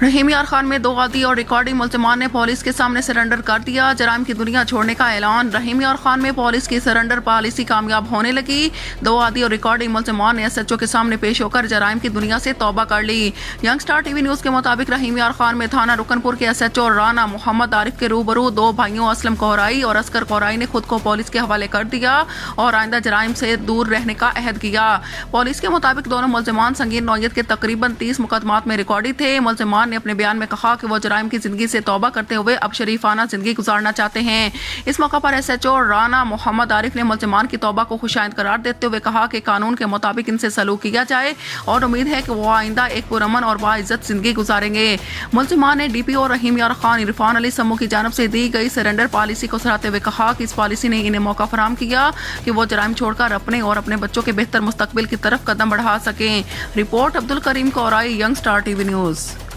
रहीम यार खान में 2 आदी और रिकॉर्डिंग मुल्ज़िमान ने पुलिस के सामने सरेंडर कर दिया। जराइम की दुनिया छोड़ने का ऐलान। रहीम यार खान में पुलिस की सरेंडर पॉलिसी कामयाब होने लगी। 2 आदी और रिकॉर्डिंग मुल्ज़िमान ने SHO के सामने पेश होकर जराइम की दुनिया से तौबा कर ली। यंग स्टार टीवी न्यूज़ के मुताबिक रहीम यार खान में थाना रुकनपुर के SHO राना मोहम्मद आरिफ के रूबरू 2 भाइयों असलम कोहराई और असकर कोहराई ने खुद को पुलिस के हवाले कर दिया और आइंदा जराइम से दूर रहने का अहद किया। पुलिस के मुताबिक दोनों मुल्ज़िमान संगीन नौयत के तकरीबन 30 मुकदमात में रिकॉर्डी थे। मुल्ज़िमान ने अपने बयान में कहा कि वो जराइम की जिंदगी से तौबा करते हुए अब शरीफाना जिंदगी गुजारना चाहते हैं। इस मौका पर SHO राना मोहम्मद आरिफ ने मुल्ज़िमान की तौबा को खुशाइंद करार देते हुए कहा कि कानून के मुताबिक इनसे सलूक किया जाए और उम्मीद है कि वो आइंदा एक पुरअमन और बाइज्जत जिंदगी गुजारेंगे। मुल्ज़िमान ने DPO रहीम यार खान इरफान अली समू की जानब से दी गई सरेंडर पॉलिसी को सराहते हुए कहा कि इस पॉलिसी ने इन्हें मौका फराहम किया कि वो जराइम छोड़कर अपने और अपने बच्चों के बेहतर मुस्तकबिल की तरफ कदम बढ़ा सकें। Report Abdul Karim कोहराई, young star TV news.